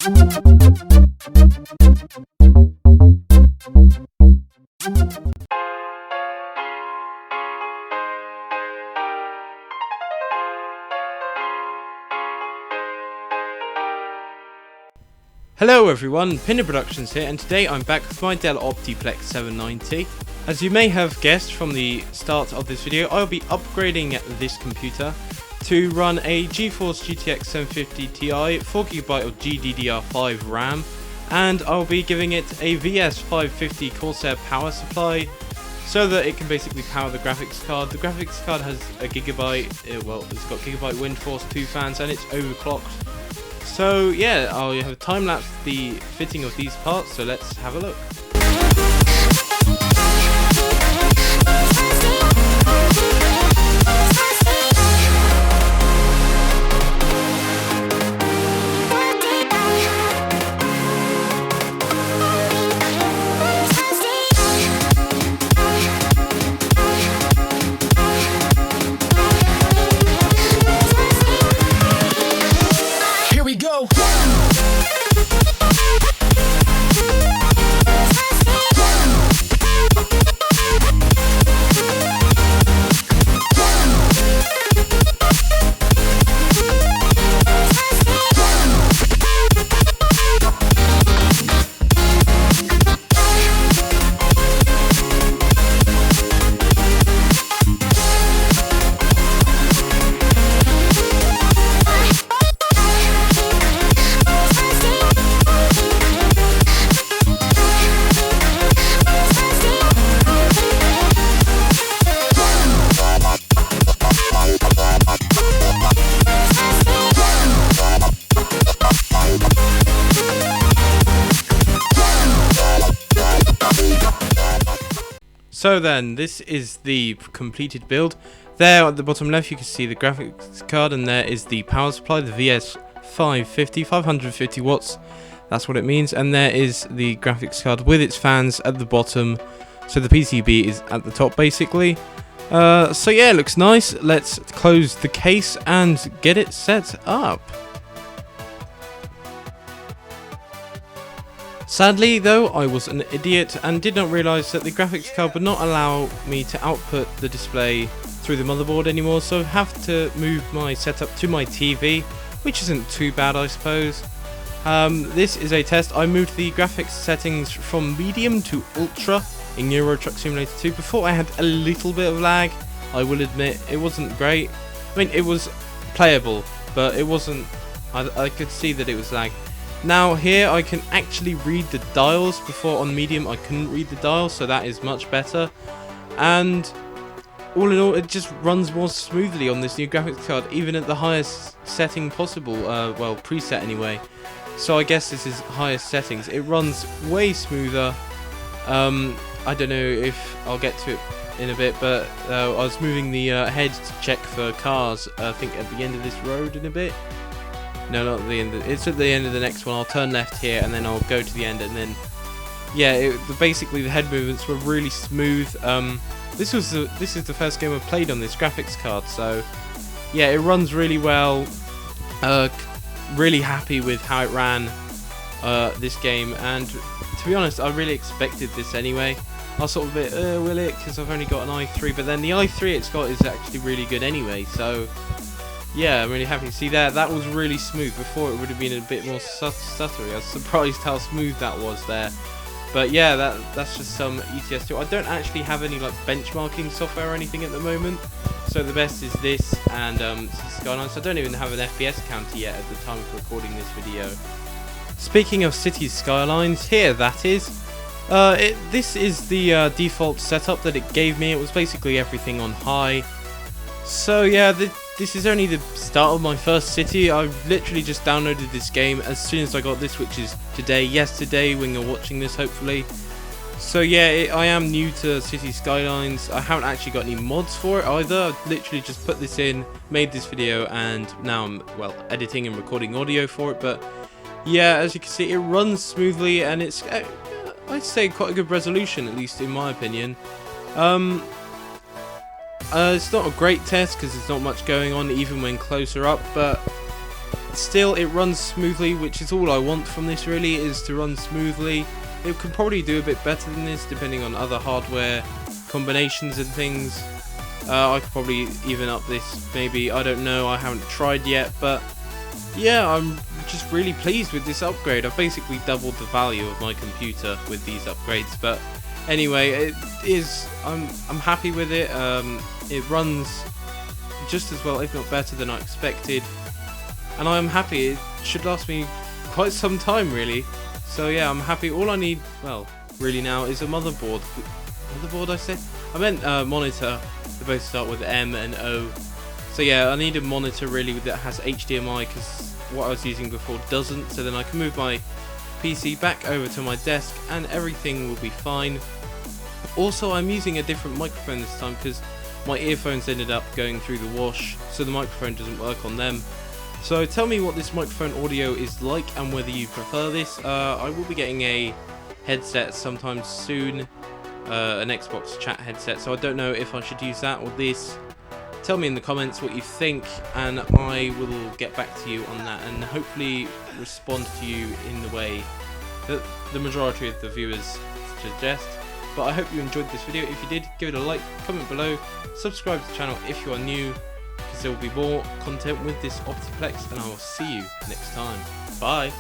Hello everyone, Pinder Productions here, and today I'm back with my Dell Optiplex 790. As you may have guessed from the start of this video, I'll be upgrading this computer to run a GeForce GTX 750 Ti, 4GB of GDDR3 RAM, and I'll be giving it a VS550 Corsair power supply so that it can basically power the graphics card. The graphics card has a gigabyte, it's got gigabyte wind force, 2 fans, and it's overclocked. So yeah, I'll have time-lapse the fitting of these parts, so let's have a look. So then, this is the completed build. There at the bottom left you can see the graphics card, and there is the power supply, the VS550, 550 watts, that's what it means, and there is the graphics card with its fans at the bottom, so the PCB is at the top basically. So yeah, it looks nice. Let's close the case and get it set up. Sadly though, I was an idiot and did not realise that the graphics card would not allow me to output the display through the motherboard anymore, so I have to move my setup to my TV, which isn't too bad I suppose. This is a test. I moved the graphics settings from medium to ultra in Euro Truck Simulator 2. Before I had a little bit of lag, I will admit. It wasn't great. I mean, it was playable, but it wasn't, I could see that it was lag. Now here I can actually read the dials. Before on medium I couldn't read the dials, so that is much better. And all in all, it just runs more smoothly on this new graphics card, even at the highest setting possible, well, preset anyway. So I guess this is highest settings. It runs way smoother. I don't know if I'll get to it in a bit, but I was moving the head to check for cars, I think at the end of this road in a bit. No, not at the end. It's at the end of the next one. I'll turn left here, and then I'll go to the end, and then yeah, basically the head movements were really smooth. This is the first game I've played on this graphics card, so yeah, it runs really well. Really happy with how it ran this game, and to be honest, I really expected this anyway. I was sort of a bit, will it? Because I've only got an i3, but then the i3 it's got is actually really good anyway, so. Yeah, I'm really happy to see that. That was really smooth. Before it would have been a bit more stuttery. I was surprised how smooth that was there. But yeah, that's just some ETS2. I don't actually have any like benchmarking software or anything at the moment. So the best is this and Skylines. So I don't even have an FPS counter yet at the time of recording this video. Speaking of Cities Skylines, here that is. This is the default setup that it gave me. It was basically everything on high. So yeah, this is only the start of my first city. I literally just downloaded this game as soon as I got this, which is yesterday when you're watching this hopefully. So yeah, I am new to City Skylines. I haven't actually got any mods for it either. I've literally just put this in, made this video, and now I'm, well, editing and recording audio for it. But yeah, as you can see, it runs smoothly, and it's, I'd say, quite a good resolution, at least in my opinion. It's not a great test because there's not much going on even when closer up, but still it runs smoothly, which is all I want from this really, is to run smoothly. It could probably do a bit better than this depending on other hardware combinations and things. I could probably even up this maybe, I don't know, I haven't tried yet, but yeah, I'm just really pleased with this upgrade. I've basically doubled the value of my computer with these upgrades, but anyway, it is, I'm happy with it. It runs just as well, if not better than I expected, and I am happy. It should last me quite some time really. So yeah, I'm happy. All I need, well, really now is a motherboard. Motherboard, I said? I meant monitor. They both start with M and O. So yeah, I need a monitor really that has HDMI, because what I was using before doesn't. So then I can move my PC back over to my desk and everything will be fine. Also, I'm using a different microphone this time because my earphones ended up going through the wash, so the microphone doesn't work on them. So tell me what this microphone audio is like and whether you prefer this. I will be getting a headset sometime soon, an Xbox chat headset, so I don't know if I should use that or this. Tell me in the comments what you think and I will get back to you on that and hopefully respond to you in the way that the majority of the viewers suggest. But I hope you enjoyed this video. If you did, give it a like, comment below, subscribe to the channel if you are new, because there will be more content with this Optiplex, and I will see you next time. Bye!